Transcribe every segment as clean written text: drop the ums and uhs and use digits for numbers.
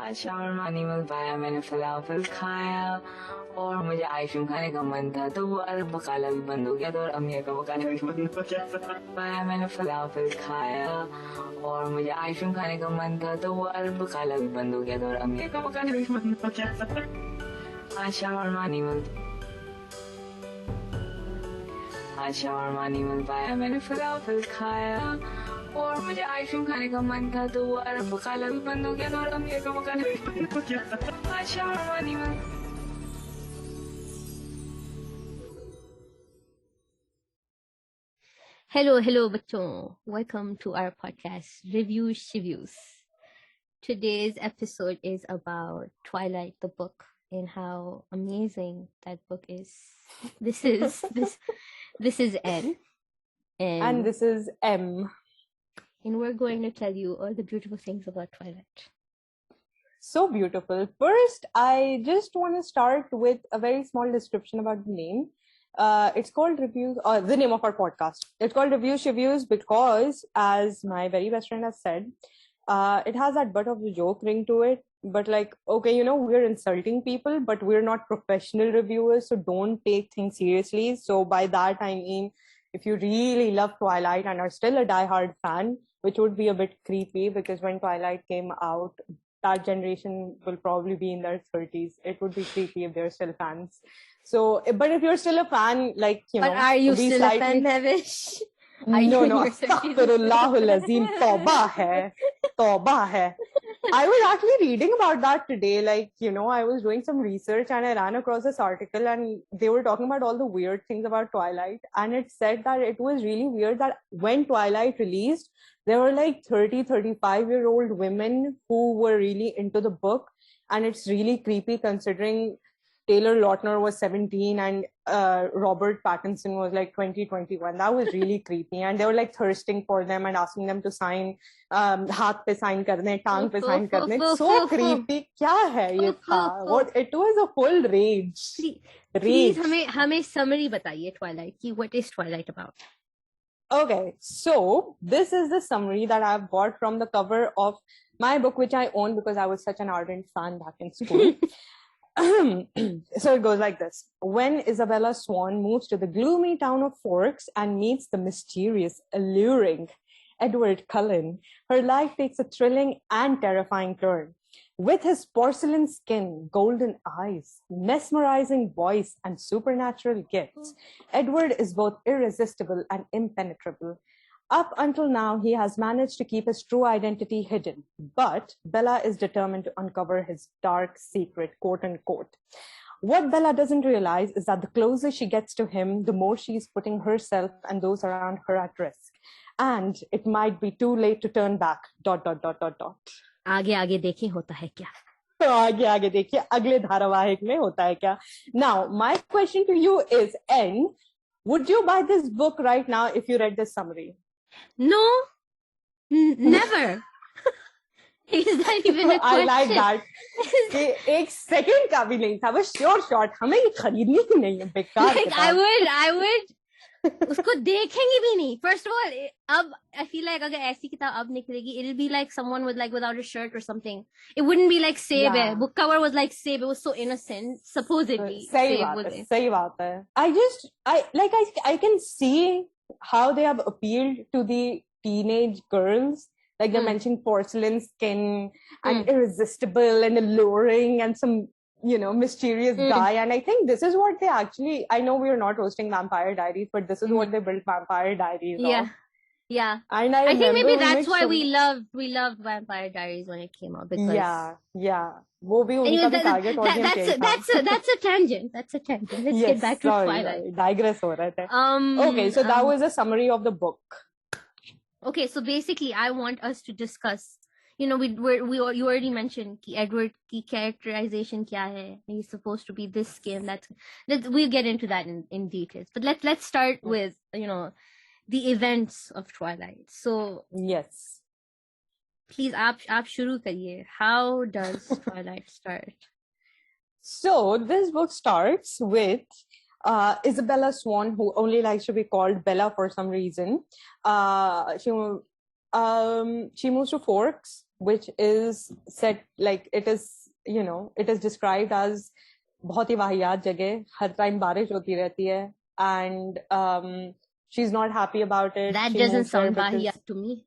आज shawarma animal पाया, मैंने फलाफल खाया और मुझे आइसक्रीम खाने का मन था, तो वो अरब बकाला भी बंद हो गया था और अम्मी का बकाला भी बंद हो गया था। पाया मैंने फलाफल खाया और मुझे आइसक्रीम खाने का मन था, तो वो अरब बकाला भी बंद हो गया था और अम्मी का बकाला भी बंद हो गया था। आज शावरमा एनिमल पाया, मैंने फलाफल खाया और मुझे आइसक्रीम खाने का मन था, तो वो अरब बकाला भी बंद हो गया था और अम्मी का बकाला भी बंद हो गया था। आज shawarma animal. Hello, bachon. Welcome to our podcast, Reviews Shiviews. Today's episode is about Twilight, the book, and how amazing that book is. This is N, and this is M, and we're going to tell you all the beautiful things about Twilight. So beautiful. First, I just want to start with a very small description about the name. It's called Reviews, or the name of our podcast. It's called Reviews Shiviews because, as my very best friend has said, it has that bit of a joke ring to it. But like, okay, we're insulting people, but we're not professional reviewers, so don't take things seriously. So by that, I mean, if you really love Twilight and are still a diehard fan, which would be a bit creepy because when Twilight came out, that generation will probably be in their 30s. It would be creepy if they're still fans. So, but if you're still a fan, like, But are you still a fan, Nevish? No. Astaghfirullahul Azim. Tawbah hai. I was actually reading about that today. Like, I was doing some research and I ran across this article and they were talking about all the weird things about Twilight. And it said that it was really weird that when Twilight released, there were like 30, 35-year-old women who were really into the book. And it's really creepy considering Taylor Lautner was 17 and Robert Pattinson was like 20, 21. That was really creepy. And they were like thirsting for them and asking them to sign, haath pe sign karne, tang pe sign karne. So creepy. Kya hai ye tha? What? It was a full rage. Please hame summary bataiye Twilight. What is Twilight about? Okay, so this is the summary that I've got from the cover of my book, which I own because I was such an ardent fan back in school. So it goes like this. When Isabella Swan moves to the gloomy town of Forks and meets the mysterious, alluring Edward Cullen, her life takes a thrilling and terrifying turn. With his porcelain skin, golden eyes, mesmerizing voice, and supernatural gifts, Edward is both irresistible and impenetrable. Up until now, he has managed to keep his true identity hidden, but Bella is determined to uncover his dark secret, quote unquote. What Bella doesn't realize is that the closer she gets to him, the more she's putting herself and those around her at risk. And it might be too late to turn back, ... आगे देखिए होता है क्या? तो आगे देखिए अगले धारावाहिक में होता है क्या? Now, my question to you is, N, would you buy this book right now if you read this summary? No, never. Is that even a question? I like that. एक सेकंड का भी नहीं था, बस शॉर्ट हमें ये खरीदनी ही नहीं है, बेकार. Like, I would उसको देखेंगे भी नहीं. First of all, अब I feel like अगर ऐसी किताब अब निकलेगी, it'll be like someone with like without a shirt or something. It wouldn't be like Sebe. Yeah. Book cover was like Sebe. It was so innocent, supposedly. सही बात है. I can see how they have appealed to the teenage girls. Like they mentioned porcelain skin and irresistible and alluring and some, mysterious guy. And I think this is what they actually, I know we're not hosting Vampire Diaries, but this is what they built Vampire Diaries on. Yeah. And I think maybe that's why we loved Vampire Diaries when it came out. Because yeah. वो भी उनका भी target audience that's a tangent. Let's get back to Twilight. Digress हो रहे थे. Okay, so that was a summary of the book. Okay, so basically, I want us to discuss. You already mentioned कि Edward की characterization क्या है. He's supposed to be this skin. We'll get into that in details. But let's start with the events of Twilight. So yes, please आप शुरू करिए. How does Twilight start? So this book starts with Isabella Swan, who only likes to be called Bella for some reason. She moves to Forks which is set like it is, you know, it is described as बहुत ही वाहियात जगह, हर time बारिश होती रहती है, and she's not happy about it. That She doesn't moves there sound because bahiyat to me.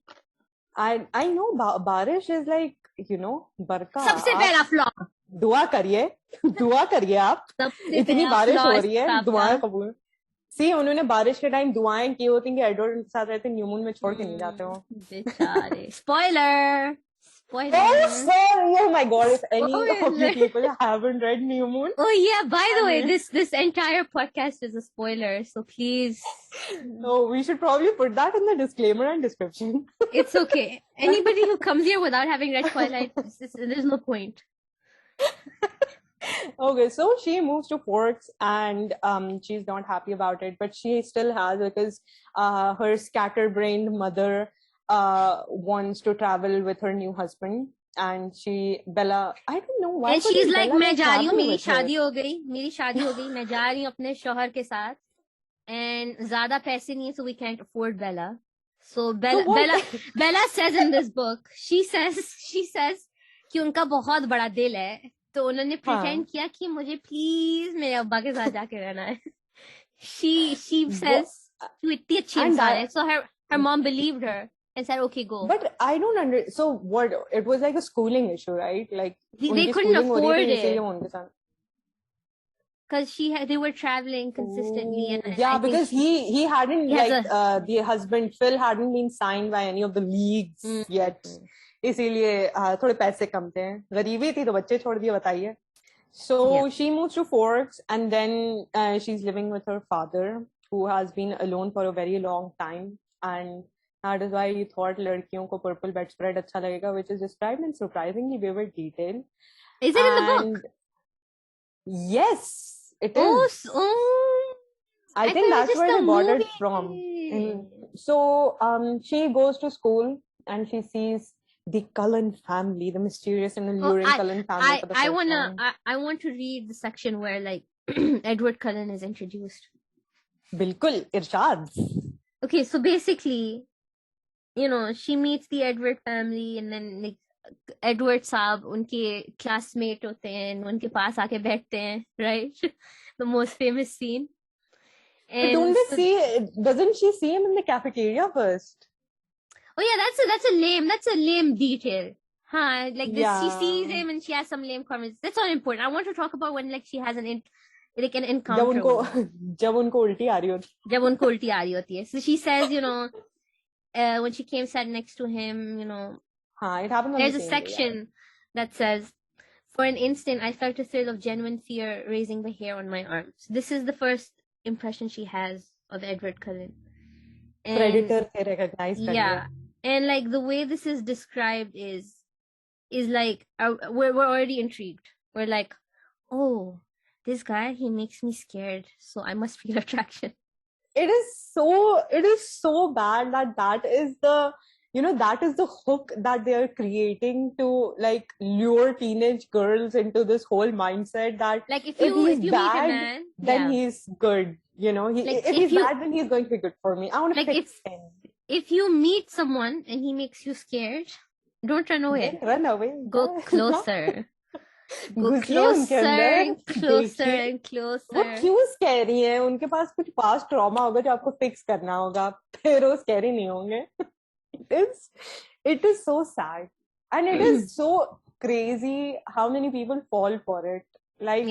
I know बारिश is like, you know, बरका. सबसे पहला flaw. दुआ करिए आप. सबसे इतनी पहला बारिश flaw हो इस रही है, किताब दुआएं का। कबूल. See, उन्होंने बारिश के टाइम दुआएं की होती कि एडवर्ड के साथ रहते, न्यू मून में छोड़ के नहीं जाते हो. बेचारे. Spoiler. Oh, sorry. Oh my God! If any of you Spoiler. people haven't read New Moon, Oh yeah, by the way, this entire podcast is a spoiler, so please. no, we should probably put that in the disclaimer and description. It's okay. Anybody who comes here without having read Twilight, there's no point. Okay, so she moves to Forks and she's not happy about it, but she still has, because her scatterbrained mother wants to travel with her new husband, and Bella, I don't know why. And she's like, Bella मैं जा रही हूँ, travel मेरी with her? शादी हो गई, मैं जा रही हूँ अपने शौहर के साथ, and ज़्यादा पैसे नहीं है, so we can't afford Bella. So Bella says in this book, she says कि उनका बहुत बड़ा दिल है, तो उन्होंने pretend किया कि मुझे please मेरे अब्बा के साथ जाके रहना है. She says कि इतनी अच्छी इंसान है, so her mom believed her and said, okay, go. But I don't understand. So what? It was like a schooling issue, right? Like they couldn't afford it. Because they were traveling consistently. And yeah, because he hadn't, the husband, Phil, hadn't been signed by any of the leagues yet. इसीलिए थोड़े पैसे कम थे. गरीबी थी तो बच्चे छोड़ दिए, बताइए. So she moves to Forks, and then she's living with her father, who has been alone for a very long time. And that is why he thought लड़कियों को purple bedspread अच्छा लगेगा, which is described in surprisingly vivid detail. Is it in the book? Yes, it is. I think that's where they got it from. So she goes to school and she sees the Cullen family, the mysterious and alluring Cullen family. I want to read the section where like Edward Cullen is introduced. Bilkul, Irshad. Okay, so basically, you know, she meets the Edward family, and then like Edward साहब उनके classmate होते हैं, उनके पास आके बैठते हैं, right? The most famous scene. And doesn't she see him in the cafeteria first? Oh yeah, that's a lame detail. Huh? Like this, she sees him and she has some lame comments. That's not important. I want to talk about when like she has an encounter. जब उनको उल्टी आ रही होती है. So she says, you know, when she came sat next to him, you know, it happened on there's the a same section that says, for an instant, I felt a thrill of genuine fear raising the hair on my arms. This is the first impression she has of Edward Cullen. Predator recognized. Yeah. And like the way this is described is like, we're already intrigued. We're like, oh, this guy, he makes me scared, so I must feel attraction. It is so bad that is the, you know, that is the hook that they are creating to like lure teenage girls into this whole mindset that like if you meet a man, then he's good, you know, if he's bad, then he's going to be good for me. I want to fix him. If you meet someone and he makes you scared, don't run away. Run away. Go closer. Go closer and closer and closer. वो क्यों scary है? उनके पास कुछ past trauma होगा जो आपको fix करना होगा. फिर वो scary नहीं होंगे. It is so sad, and it is so crazy how many people fall for it. Like,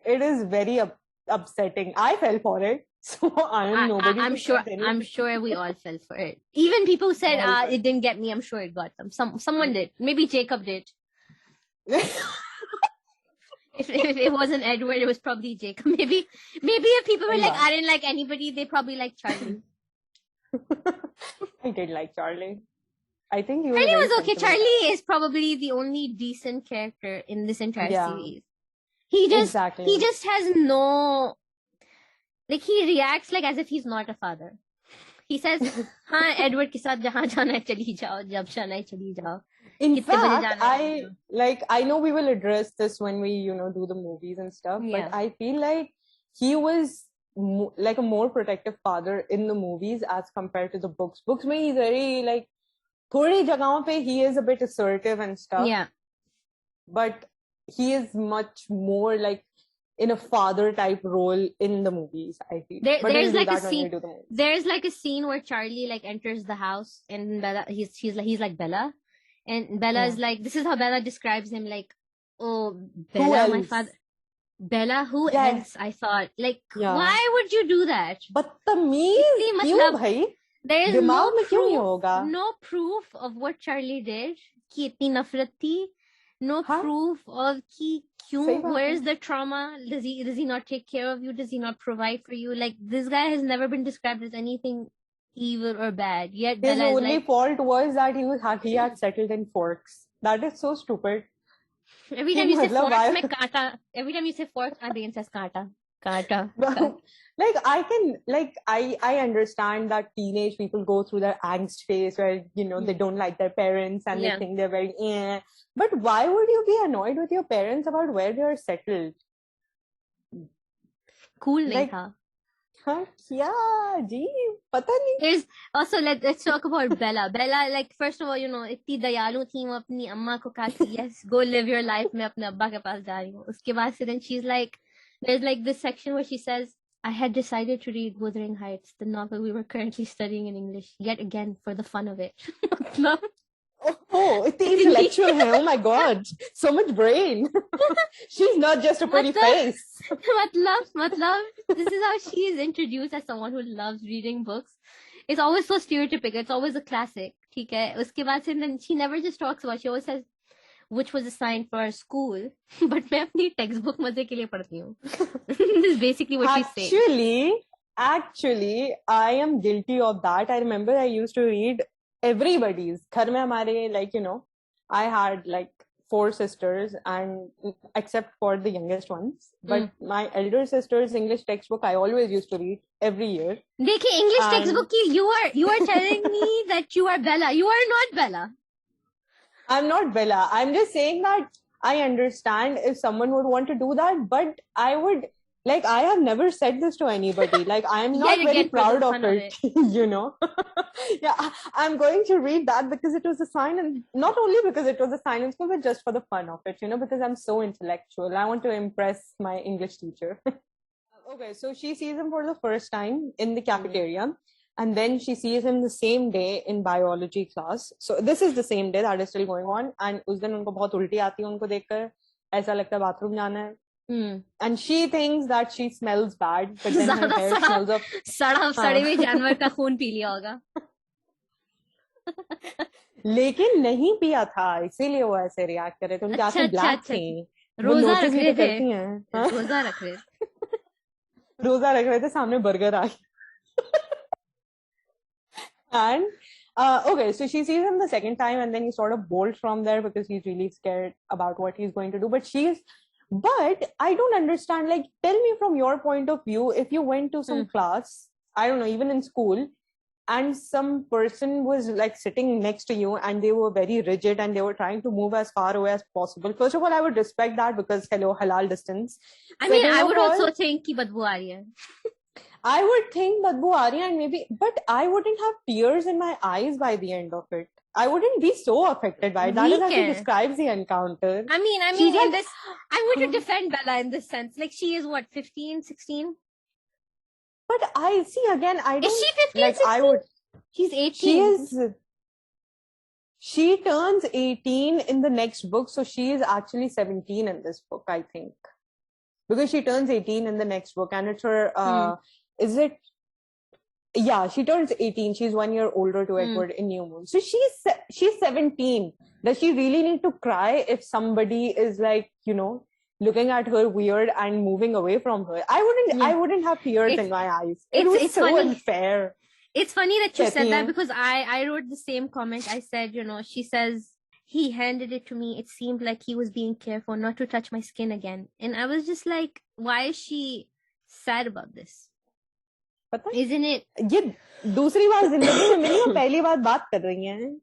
it is very upsetting. I fell for it, so I am nobody. I'm sure we all fell for it. Even people who said it didn't get me, I'm sure it got them. Someone did. Maybe Jacob did. If it wasn't Edward, it was probably Jacob. Maybe if people were like, I didn't like anybody, they probably liked Charlie. I did like Charlie. I think Charlie was okay. Charlie is probably the only decent character in this entire series. He just has no, like, he reacts like as if he's not a father. He says, हाँ Edward के साथ जहाँ जाना है चली जाओ, जब जाना है चली जाओ. In fact, I know we will address this when we, you know, do the movies and stuff, but I feel like he was like a more protective father in the movies as compared to the books. Books में he's very like, थोड़ी जगहों पे he is a bit assertive and stuff. Yeah. But he is much more like in a father type role in the movies, I feel. But There's he'll do like a that when we scene. do the movies. There's like a scene where Charlie like enters the house and Bella, he's like Bella, and Bella is like, this is how Bella describes him, like, oh, Bella, my father. Bella, who else? I thought, like, why would you do that? बदतमीज क्यों भाई? There is दिमाग में क्यों नहीं होगा? no proof of what Charlie did. कि इतनी नफरत थी. No proof of कि क्यों? Where's the trauma? Does he not take care of you? Does he not provide for you? Like, this guy has never been described as anything evil or bad. Yet his Bella only is like, fault was that he had settled in Forks. That is so stupid. every time you say Forks, मैं कांटा. Every time you say Forks, my brain says कांटा. Like I understand that teenage people go through their angst phase where they don't like their parents and they think they're very but why would you be annoyed with your parents about where they are settled? Cool नहीं था. हाँ क्या जी पता नहीं. There's also let's talk about Bella. Bella, like, first of all, इतनी दयालु थी, वो अपनी अम्मा को कहा कि yes, go live your life, मैं अपने अब्बा के पास जा रही हूँ. उसके बाद से then she's like, there's like this section where she says, I had decided to read Wuthering Heights, the novel we were currently studying in English, yet again for the fun of it. Oh, it's intellectual. Oh my God, so much brain. She's not just a pretty face. Matlab, this is how she is introduced as someone who loves reading books. It's always so stereotypical. It's always a classic. ठीक है. उसके बाद से then she never just talks about. She always says, which was assigned for our school, but मैं अपनी textbook मजे के लिए पढ़ती हूँ. This is basically what she's saying. Actually, I am guilty of that. I remember I used to read everybody's. घर में हमारे I had 4 sisters, and except for the youngest ones, but my elder sister's English textbook I always used to read every year. देखिए English textbook की you are telling me that you are Bella. You are not Bella. I'm not Bella. I'm just saying that I understand if someone would want to do that, but I would, I have never said this to anybody. I am not very proud of it, Yeah, I'm going to read that because it was assigned, and not only because it was assigned in school, but just for the fun of it, because I'm so intellectual. I want to impress my English teacher. Okay, so she sees him for the first time in the cafeteria. And then she sees him the same day in biology class. So this is the same day that is still going on. And उस दिन उनको बहुत उल्टी आती है उनको देखकर, ऐसा लगता है बाथरूम जाना है. And she thinks that she smells bad, but then her hair smells of सड़े हुए जानवर का खून पी लिया होगा. लेकिन नहीं पिया था, इसीलिए वो ऐसे रिएक्ट कर रहे थे. उनकी आंखें ब्लैक थी. रोजा रख रहे थे. रोजा रख रहे थे, सामने बर्गर आ गया. And okay, so she sees him the second time, and then he sort of bolts from there because he's really scared about what he's going to do. But I don't understand. Tell me from your point of view, if you went to some class, I don't know, even in school, and some person was sitting next to you and they were very rigid and they were trying to move as far away as possible. First of all, I would respect that because hello, halal distance. I mean, I would also think ki badbu aa rahi hai. I would think badbu aa rahi hai, and but I wouldn't have tears in my eyes by the end of it. I wouldn't be so affected by it. That is how she describes the encounter. I mean, in this, I'm going to defend Bella in this sense. She is what, 15, 16? But I see again, I don't... Is she 15, 16? She's 18. She turns 18 in the next book, so she is actually 17 in this book, I think. Because she turns 18 in the next book, and it's her... Is it? Yeah, she turns 18. She's 1 year older to Edward in New Moon. So she's 17. Does she really need to cry if somebody is looking at her weird and moving away from her? I wouldn't have tears in my eyes. It's so funny. Unfair. It's funny that you said that because I wrote the same comment. I said, she says, he handed it to me. It seemed like he was being careful not to touch my skin again. And I was just like, why is she sad about this? Isn't it? ये दूसरी बार जिंदगी में मिली और पहली बार बात कर रही हैं.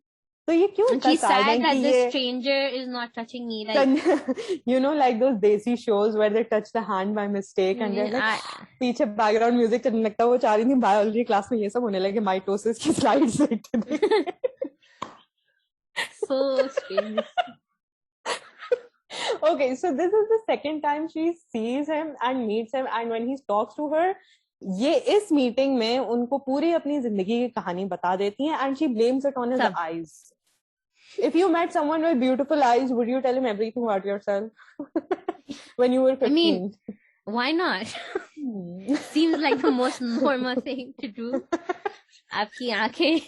तो ये क्यों? She's sad that the stranger is not touching me. Like those desi shows where they touch the hand by mistake and they're पीछे background music चलने लगता है. वो चाह रही थी biology class में ये सब होने लगे, mitosis की slides देखते थे. so strange. Okay, so this is the second time she sees him and meets him, and when he talks to her, ये इस मीटिंग में उनको पूरी अपनी जिंदगी की कहानी बता देती हैं, and she blames it on his सब. eyes. If you met someone with beautiful eyes, would you tell him everything about yourself when you were 15? I mean, why not? Seems like the most normal thing to do. आपकी आंखें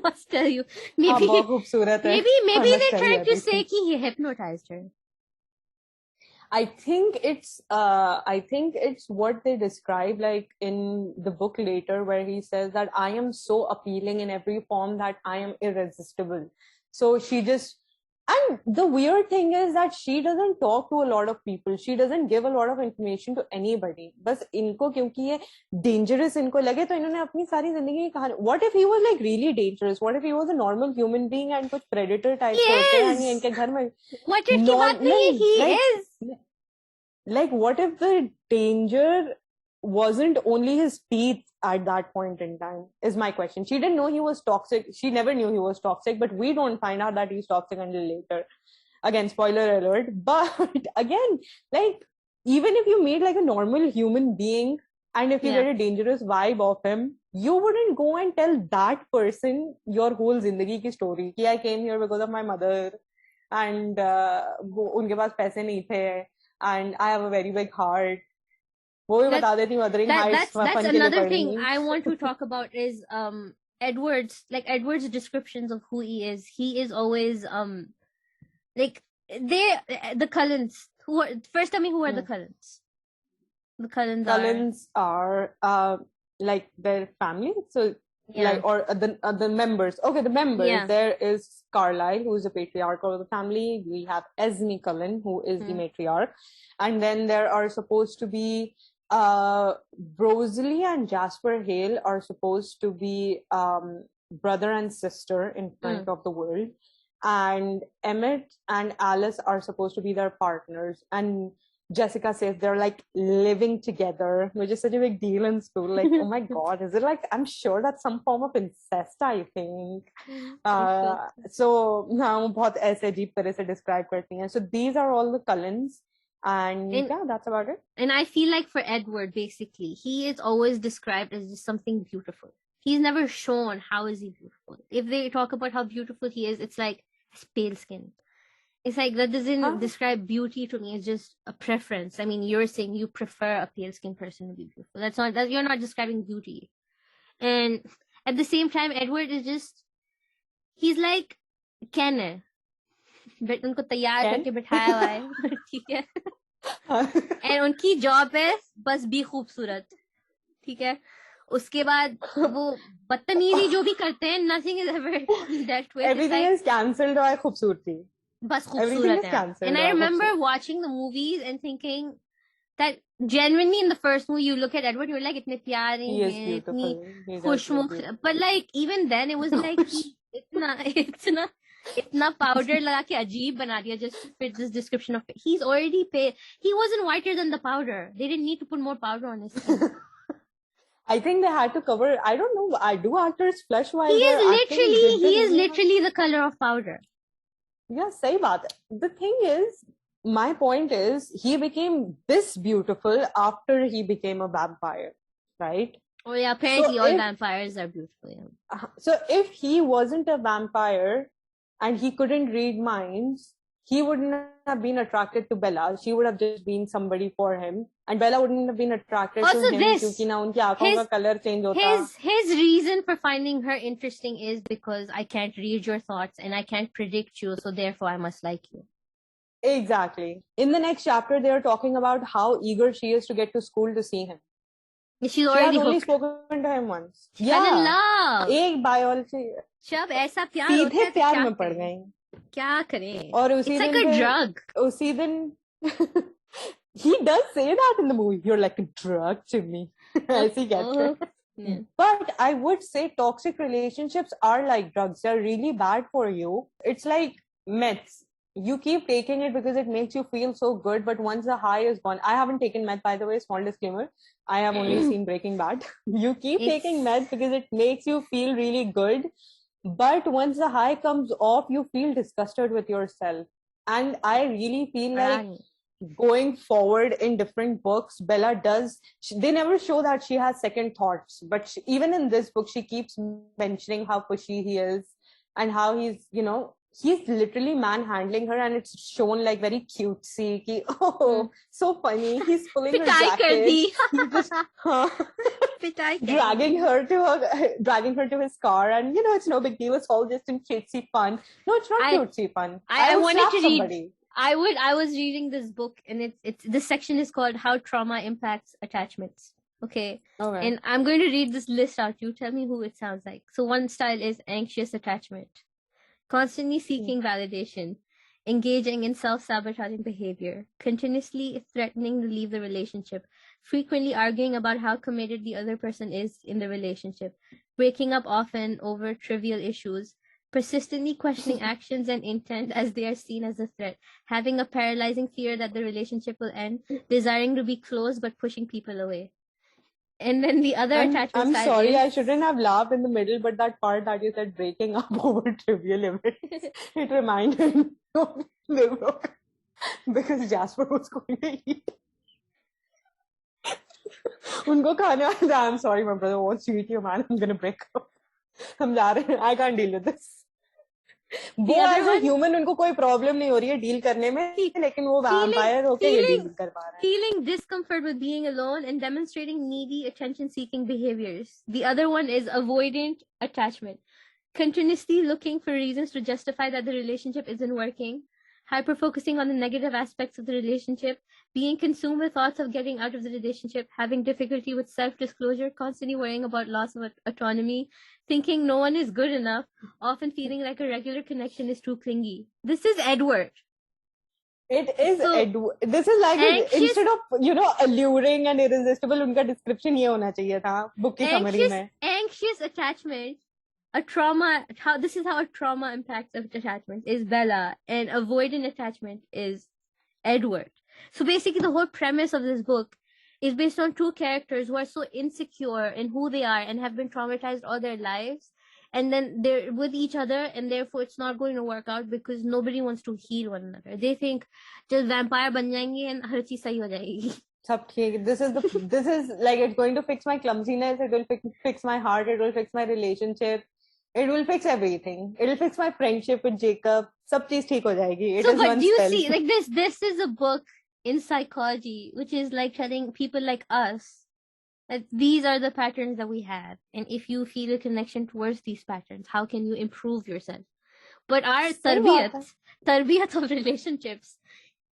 must tell you. Maybe बहुत खूबसूरत है. maybe they're trying to say कि he hypnotized her. I think it's what they describe like in the book later, where he says that I am so appealing in every form that I am irresistible. So she just, and the weird thing is that she doesn't talk to a lot of people. She doesn't give a lot of information to anybody. बस इनको क्योंकि ये dangerous इनको लगे तो इन्होंने अपनी सारी जिंदगी की कहानी. What if he was like really dangerous? What if he was a normal human being and कुछ predator type होते हैं नहीं इनके घर में? What if की बात नहीं? He is. Like, what if the danger wasn't only his teeth at that point in time, is my question. She didn't know he was toxic. She never knew he was toxic, but we don't find out that he's toxic until later. Again, spoiler alert. But again, like, even if you meet like a normal human being, and if you get a dangerous vibe of him, you wouldn't go and tell that person your whole zindagi ki story. Ki I came here because of my mother, and unke paas paise nahi the, and I have a very big heart. That's another thing I want to talk about is Edward's descriptions of who he is. He is always like the Cullens. Who are the Cullens? The Cullens are like their family. So like or the members. Okay, the members. Yeah. There is Carlisle, who is the patriarch of the family. We have Esme Cullen, who is the matriarch, and then there are supposed to be Rosalie and Jasper Hale are supposed to be brother and sister in front of the world, and Emmett and Alice are supposed to be their partners, and Jessica says they're like living together, which is such a big deal in school. Like, oh my god, is it like, I'm sure that's some form of incest, I think. So now बहुत ऐसे अजीब तरह से describe करती हैं. So these are all the Cullens. And yeah, that's about it. And I feel like for Edward, basically, he is always described as just something beautiful. He's never shown how is he beautiful. If they talk about how beautiful he is, it's like his pale skin. It's like that doesn't describe beauty to me. It's just a preference. I mean, you're saying you prefer a pale skinned person to be beautiful. You're not describing beauty. And at the same time, Edward is just, he's like Ken है. But उनको तैयार करके बिठाया हुआ है, ठीक है? And उनकी job है बस भी खूबसूरत, ठीक है? उसके बाद वो बदतमीजी जो भी करते हैं, nothing is ever dealt with. Everything is cancelled by खूबसूरती. बस खूबसूरत है. And I remember watching the movies and thinking that genuinely in the first movie you look at Edward, you're like इतने प्यारे हैं, इतनी खुशमुख. But like even then it was like इतना powder लगा के अजीब बना दिया just to fit this description of it. He's already pale. He wasn't whiter than the powder. They didn't need to put more powder on his skin. I think they had to cover. I don't know. I do actors flush while he is literally the color of powder. Yeah, सही बात है. The thing is, my point is, he became this beautiful after he became a vampire, right? Oh yeah, apparently all vampires are beautiful. Yeah. So if he wasn't a vampire and he couldn't read minds, he wouldn't have been attracted to Bella. She would have just been somebody for him. And Bella wouldn't have been attracted to him because ना उनकी आँखों का color change होता. His reason for finding her interesting is because I can't read your thoughts and I can't predict you, so therefore I must like you. Exactly. In the next chapter, they are talking about how eager she is to get to school to see him. She's already only spoken to him once. Yeah. In love. एक biology. जब ऐसा प्यार होता है सीधे प्यार में पड़ गई. क्या करें? और उसी दिन It's like a drug. उसी दिन he does say that in the movie. You're like a drug to me. ऐसी कहते हैं. But I would say toxic relationships are like drugs. They're really bad for you. It's like meth. You keep taking it because it makes you feel so good, but once the high is gone, I haven't taken meth, by the way, small disclaimer. I have only seen Breaking Bad. You keep taking meth because it makes you feel really good, But once the high comes off, you feel disgusted with yourself. And I really feel like going forward in different books, Bella does, they never show that she has second thoughts. But even in this book, she keeps mentioning how pushy he is and how he's, he's literally manhandling her, and it's shown like very cutesy. Ki, oh, so funny. He's pulling her jacket. He's just dragging her to his car, and it's no big deal. It's all just in cutesy fun. No, it's not cutesy fun. I wanted to read. I was reading this book, and this section is called "How Trauma Impacts Attachments." Okay. And I'm going to read this list out. You tell me who it sounds like. So one style is anxious attachment. Constantly seeking validation, engaging in self-sabotaging behavior, continuously threatening to leave the relationship, frequently arguing about how committed the other person is in the relationship, breaking up often over trivial issues, persistently questioning actions and intent as they are seen as a threat, having a paralyzing fear that the relationship will end, desiring to be close but pushing people away. And then the other attachment I'm side sorry, I shouldn't have laughed in the middle, but that part that you said breaking up over trivial events, it reminded me of Liverpool because Jasper was going to eat. Unko khane wala tha, I'm sorry, my brother wants to eat you, man. I'm going to break up. I can't deal with this. वो as a human उनको कोई problem नहीं हो रही है deal करने में लेकिन वो वैम्पायर होके ये डील कर पा रहा है feeling discomfort with being alone and demonstrating needy attention seeking behaviors. The other one is avoidant attachment, continuously looking for reasons to justify that the relationship isn't working, hyper focusing on the negative aspects of the relationship, being consumed with thoughts of getting out of the relationship, having difficulty with self-disclosure, constantly worrying about loss of autonomy, thinking no one is good enough, often feeling like a regular connection is too clingy. This is Edward. It is Edward. This is like instead of alluring and irresistible, उनका description ये होना चाहिए था book की summary में. Anxious attachment. This is how a trauma impacts attachment is Bella, and avoidant attachment is Edward. So basically the whole premise of this book is based on two characters who are so insecure in who they are and have been traumatized all their lives, and then they're with each other, and therefore it's not going to work out because nobody wants to heal one another. They think just vampire ban jayenge and har cheez sahi ho jayegi. This is like it's going to fix my clumsiness, it will fix my heart, it will fix my relationship. It will fix everything. It will fix my friendship with Jacob. Sab cheez theek ho jayegi. But do you see, like this is a book in psychology, which is like telling people like us that these are the patterns that we have. And if you feel a connection towards these patterns, how can you improve yourself? But our tarbiyat of relationships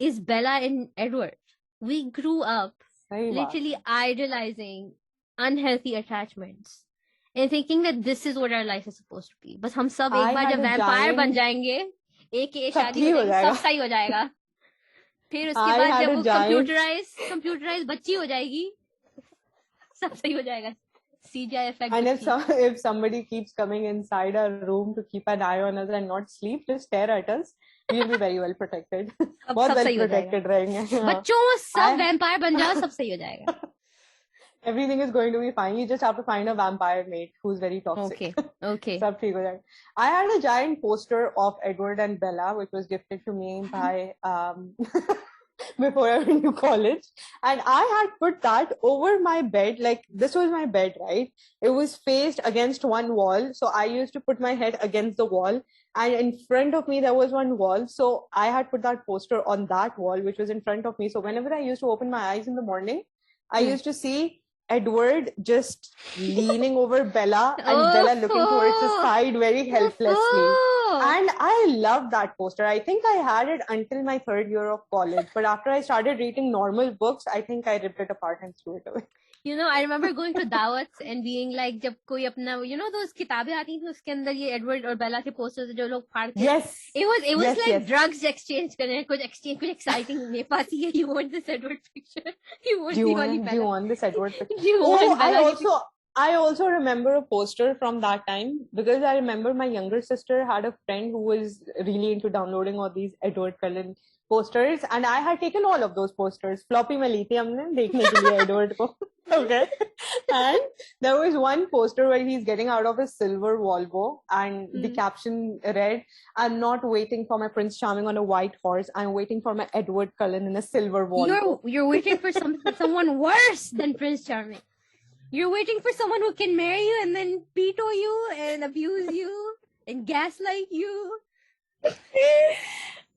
is Bella and Edward. We grew up literally idolizing unhealthy attachments and thinking that this is what our life is supposed to be. But हम सब एक बार जब vampire बन जाएंगे, एक शादी हो जाएगी, सब सही हो जाएगा. फिर उसके बाद जब वो computerized बच्ची हो जाएगी, सब सही हो जाएगा. CGI effect. And if somebody keeps coming inside our room to keep an eye on us and not sleep, just stare at us, we'll be very well protected. बहुत well protected रहेंगे. बच्चों सब vampire बन जाओ, सब सही हो जाएगा. Everything is going to be fine. You just have to find a vampire mate who's very toxic. Okay. Sab theek ho jayega. I had a giant poster of Edward and Bella, which was gifted to me by before I went to college, and I had put that over my bed. Like this was my bed, right? It was faced against one wall, so I used to put my head against the wall, and in front of me there was one wall. So I had put that poster on that wall, which was in front of me. So whenever I used to open my eyes in the morning, I used to see Edward just leaning over Bella and Bella looking towards the side very helplessly. And I loved that poster. I think I had it until my third year of college. But after I started reading normal books, I think I ripped it apart and threw it away. You know, I remember going to dawats and being like, जब कोई अपना, you know, those किताबें आती थी उसके अंदर ये Edward और Bella के posters जो लोग फाड़ते हैं. Yes. It was like drugs exchange कर रहे हैं, कुछ exciting मेरे पास ही है. You want this Edward picture? You want Bella? Do you want this Edward picture? I also remember a poster from that time because I remember my younger sister had a friend who was really into downloading all these Edward Cullen posters, and I had taken all of those posters. Floppy में ली थी हमने देखने के लिए Edward को. Okay. And there was one poster where he's getting out of his silver Volvo and the caption read, "I'm not waiting for my Prince Charming on a white horse. I'm waiting for my Edward Cullen in a silver Volvo." You're waiting for someone worse than Prince Charming. You're waiting for someone who can marry you and then veto you and abuse you and gaslight you.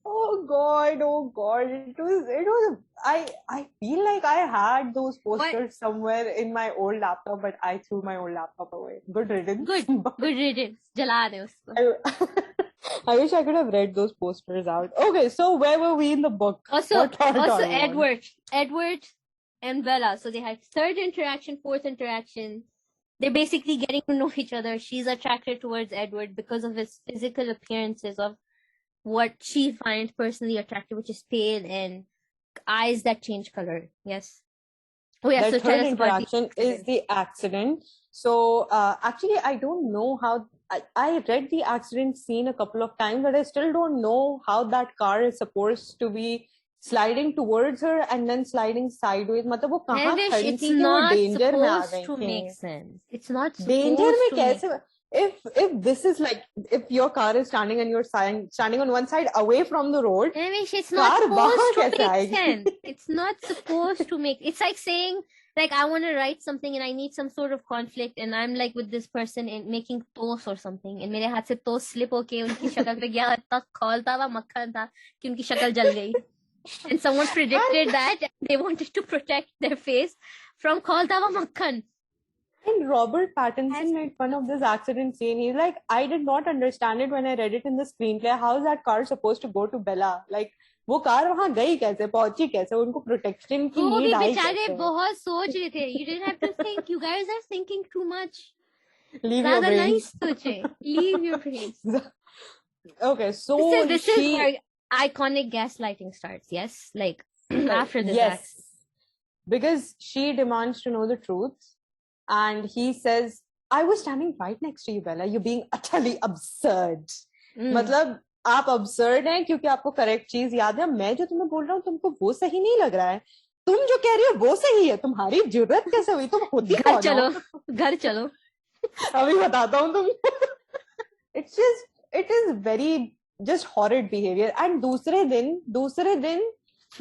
Oh God. It was, I feel like I had those posters somewhere in my old laptop, but I threw my old laptop away. Good riddance. Good riddance. Jala de usko. I wish I could have read those posters out. Okay, so where were we in the book? Also Edward and Bella. So they had third interaction, fourth interaction. They're basically getting to know each other. She's attracted towards Edward because of his physical appearances, of what she finds personally attractive, which is pale and eyes that change color. Yes. Oh yeah. The So tell third us about interaction is the accident. So actually, I don't know how. I read the accident scene a couple of times, but I still don't know how that car is supposed to be sliding towards her and then sliding sideways. मतलब वो कहाँ खड़ी it's थी कि वो not danger में आ supposed गई to थी? make sense. It's not supposed Danger में to make कैसे? If this is like, if your car is standing and you're standing on one side away from the road, it's not car supposed to bahan kaise make aayegi? sense. It's not supposed to make. It's like saying, like, I want to write something and I need some sort of conflict, and I'm like with this person in making toast or something, and मेरे हाथ से toast slip होके उनकी शक्ल पे गया, इतना खौलता हुआ मक्खन था कि उनकी शक्ल जल गई. And someone predicted that they wanted to protect their face from खौलता हुआ मक्खन. And Robert Pattinson made fun of this accident scene. He's like, I did not understand it when I read it in the screenplay. How is that car supposed to go to Bella? Like, वो car वहाँ गई कैसे, पहुंची कैसे, उनको protection की वो भी नीड आई बेचारे कैसे? बहुत सोच रहे थे. You didn't have to think. You guys are thinking too much. Leave your ज़्यादा नहीं brains. सोचे. Leave your brains. Okay, so This is where iconic gaslighting starts. Yes, like after this act. yes, because she demands to know the truth, and he says, "I was standing right next to you, Bella. You're being utterly absurd." मतलब आप absurd हैं क्योंकि आपको correct चीज याद है. मैं जो तुम्हें बोल रहा हूँ तुमको वो सही नहीं लग रहा है. तुम जो कह रही हो वो सही है. तुम्हारी जरूरत कैसे हुई? तुम होती कौन हो? घर चलो. अभी बताता हूँ तुम. It is very just horrid behavior. And दूसरे दिन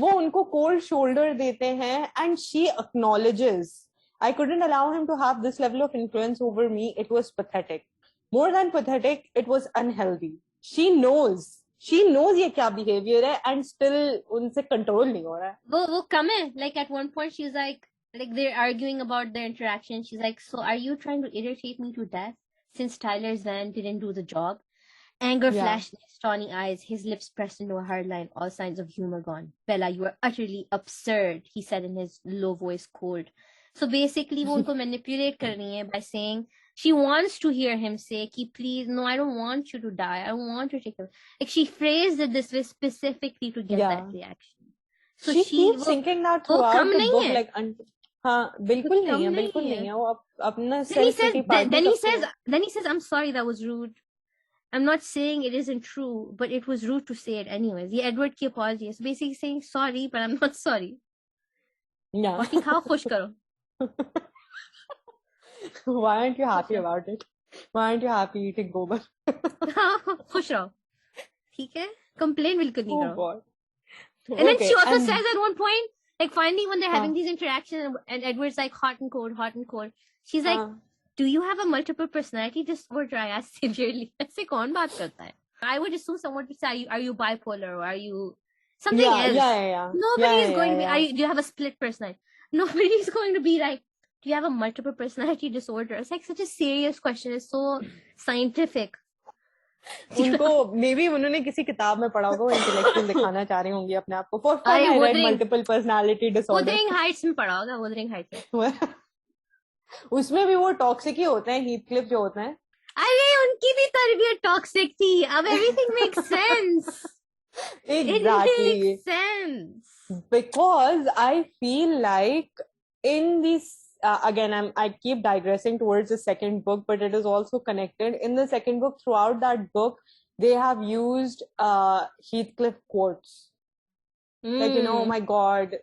वो उनको cold shoulder देते हैं, and she acknowledges, I couldn't allow him to have this level of influence over me. It was pathetic. More than pathetic, it was unhealthy. She knows ये क्या behavior है, and still उनसे control नहीं हो रहा है. वो कम है. Like at one point she's like they're arguing about their interaction. She's like, so are you trying to irritate me to death since Tyler's van didn't do the job? Anger flashed in his tawny eyes, his lips pressed into a hard line, all signs of humor gone. Bella, you are utterly absurd, he said in his low voice, cold. So basically, वो उनको manipulate कर रही है by saying she wants to hear him say, "Ki, please, no, I don't want you to die. I don't want you to take it." Like she phrased it this way specifically to get that reaction. So she keeps thinking that throughout the book, like, हाँ, बिल्कुल नहीं है. वो अपना Then he says, "I'm sorry, that was rude. I'm not saying it isn't true, but it was rude to say it anyways." ये Edward की apology is basically saying sorry, but I'm not sorry. Yeah. बाकी खाओ, खुश करो. Why aren't you happy about it? Why aren't you happy eating gobar? खुश रहो. ठीक है? Complain बिल्कुल नहीं करो. God. And then she also says at one point, like finally when they're having these interactions and Edward's like hot and cold. She's like, do you have a multiple personality disorder? I asked severely. ऐसे कौन बात करता है? I would assume someone would say, are you bipolar or are you something else? Yeah. Nobody is going to be, do you have a split personality? Nobody is going to be like, do you have a multiple personality disorder? It's like such a serious question. It's so scientific. उनको maybe उन्होंने किसी किताब में पढ़ा होगा, वो intellectual दिखाना चाह रही होंगी अपने आप को. For fun, I read multiple personality disorder. Wuthering Heights में पढ़ा होगा, Wuthering Heights में. उसमें भी वो टॉक्सिक ही होते हैं, हीथक्लिफ जो होते हैं. अरे उनकी भी तरबियत टॉक्सिक थी. अब everything makes sense. Exactly. It makes sense. Because I feel like in this, again, I keep digressing towards the second book, but it is also connected. In the second book, throughout that book, they have used Heathcliff quotes. Like, oh my God,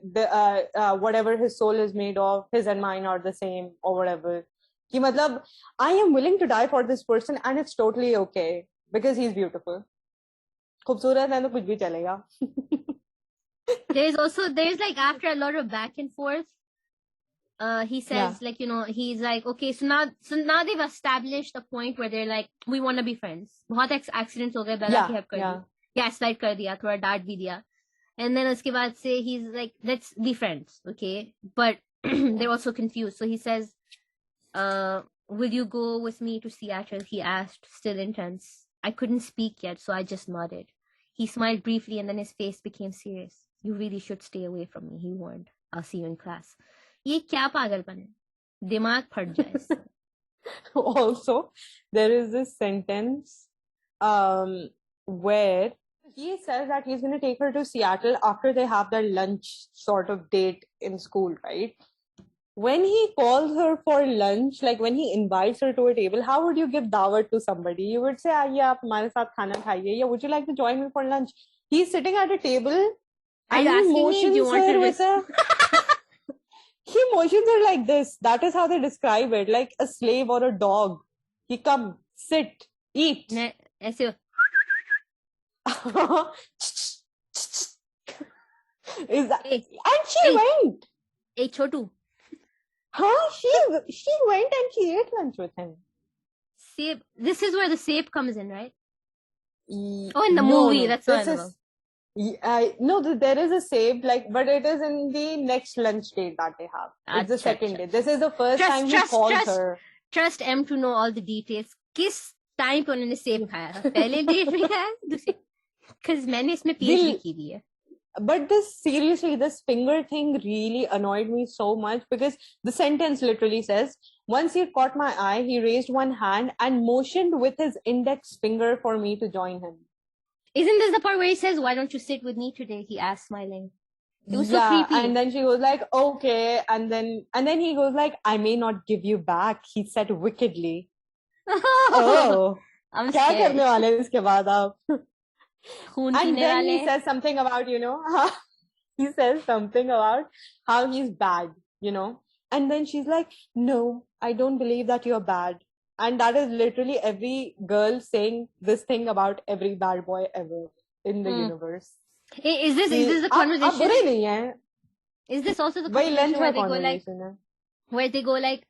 whatever his soul is made of, his and mine are the same, or whatever. Ki matlab, I am willing to die for this person, and it's totally okay because he's beautiful. Khoobsurat hai to kuch bhi chalega. There's like, after a lot of back and forth, he says, like, he's like, okay, so now they've established a point where they're like, we want to be friends. Bahut accidents ho gaye, Bella ki help kar di. Gaslight kar diya, thoda डांट भी दिया. And then uske baad se he's like, let's be friends, okay? But they're also confused. So he says, will you go with me to Seattle? He asked, still intense. I couldn't speak yet, so I just nodded. He smiled briefly and then his face became serious. You really should stay away from me, he warned. I'll see you in class. ये क्या पागलपन है? दिमाग फट जाए इससे. Also, there is this sentence where he says that he's going to take her to Seattle after they have their lunch sort of date in school, right? When he calls her for lunch, like when he invites her to a table, how would you give dawat to somebody? You would say, आइए आप हमारे साथ खाना खाइए, या would you like to join me for lunch? He's sitting at a table and he motions her with a... He motions her like this. That is how they describe it, like a slave or a dog. He come, sit, eat. ऐसे Is that... And she went. Hey, Chotu. Huh? She went and she ate lunch with him. Sape. This is where the sape comes in, right? Oh, in the movie. That's what I know. No, there is a save, like, but it is in the next lunch date that they have. It's the second day. This is the first time he calls her. Trust M to know all the details. किस time पे उन्होंने सेब खाया? पहले date में खाया? दूसरे? Because मैंने इसमें PhD की हुई है. But this finger thing really annoyed me so much because the sentence literally says, once he caught my eye, he raised one hand and motioned with his index finger for me to join him. Isn't this the part where he says, why don't you sit with me today? He asked, smiling. It was so creepy. And then she goes like, okay. And then he goes like, I may not give you back, he said wickedly. Oh. I'm क्या scared. करने वाले इसके बाद आप? खून And पीने then वाले. he says something about, he says something about how he's bad, And then she's like, no, I don't believe that you're bad. And that is literally every girl saying this thing about every bad boy ever in the universe. Is this the conversation? आप बुरे नहीं हैं. Is this also the वही conversation length where they go like,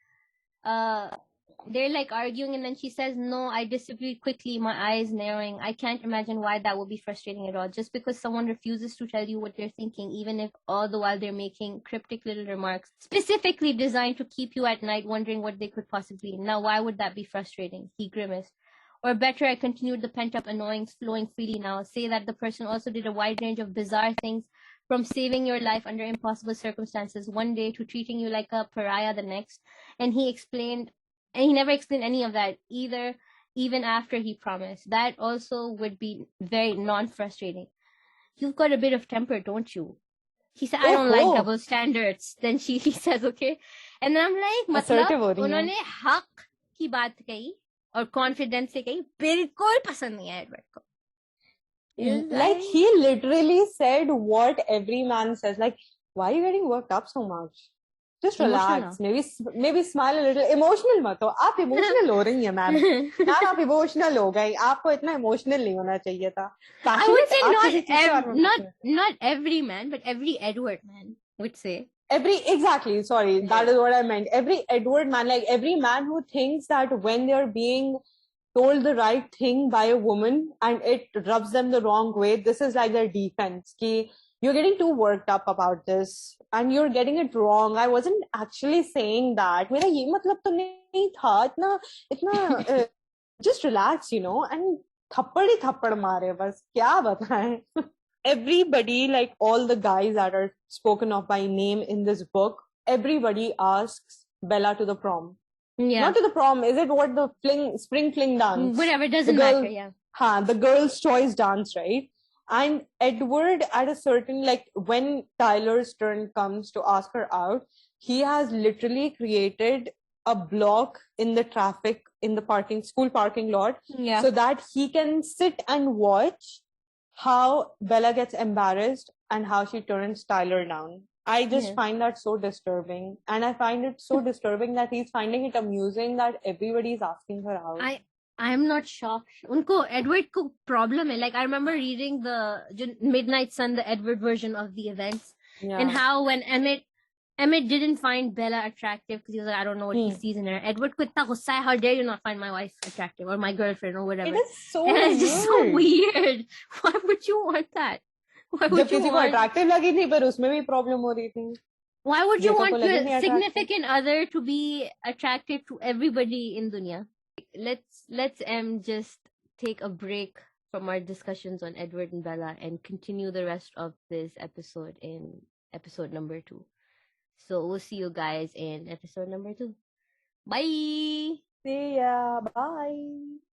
they're like arguing and then she says, no, I disagreed quickly, my eyes narrowing. I can't imagine why that would be frustrating at all. Just because someone refuses to tell you what they're thinking, even if all the while they're making cryptic little remarks, specifically designed to keep you at night wondering what they could possibly. Now, why would that be frustrating? He grimaced. Or better, I continued, the pent-up annoyance flowing freely now. Say that the person also did a wide range of bizarre things, from saving your life under impossible circumstances one day to treating you like a pariah the next. And he never explained any of that either, even after he promised. That also would be very non-frustrating. You've got a bit of temper, don't you? He said, I don't like double standards. Then he says, okay. And then I'm like, मतलब उन्होंने हक की बात कही और confidence से कही, बिल्कुल पसंद नहीं है एडवर्ड को. Like he literally said what every man says. Like, why are you getting worked up so much? Just relax. Maybe smile a little. Emotional मत हो. आप emotional हो रही हैं, ma'am. यार आप emotional हो गई. आपको इतना emotional नहीं होना चाहिए था. I would say not every man, but every Edward man would say. Exactly. Sorry, that is what I meant. Every Edward man, like every man who thinks that when they're being told the right thing by a woman and it rubs them the wrong way, this is like their defense. Ki, you're getting too worked up about this and you're getting it wrong. I wasn't actually saying that. मेरा ये मतलब तो नहीं था. इतना just relax, and थप्पड़ ही थप्पड़ मारे बस. क्या बताएं? Everybody, like all the guys that are spoken of by name in this book, everybody asks Bella to the prom. Yeah. Not to the prom. Is it what the spring fling dance? Whatever, doesn't matter. Yeah. The girl's choice dance, right? And Edward, at a certain, like when Tyler's turn comes to ask her out, he has literally created a block in the traffic in the school parking lot, so that he can sit and watch how Bella gets embarrassed and how she turns Tyler down. I just find that so disturbing. And I find it so disturbing that he's finding it amusing that everybody is asking her out. I'm not shocked. Unko Edward ko problem hai. Like I remember reading the Midnight Sun, the Edward version of the events, and how when Emmett didn't find Bella attractive because he was like, I don't know what he sees in her. Edward ko itna gussa hai, how dare you not find my wife attractive or my girlfriend or whatever. It is so and weird. It's just so weird. Why would you want that? Why would जब किसी को attractive लगी थी पर उसमें भी problem हो रही थी. Why would you want your significant other to be attractive to everybody in dunya? Let's just take a break from our discussions on Edward and Bella and continue the rest of this episode in episode number 2. So we'll see you guys in episode number 2. Bye! See ya! Bye!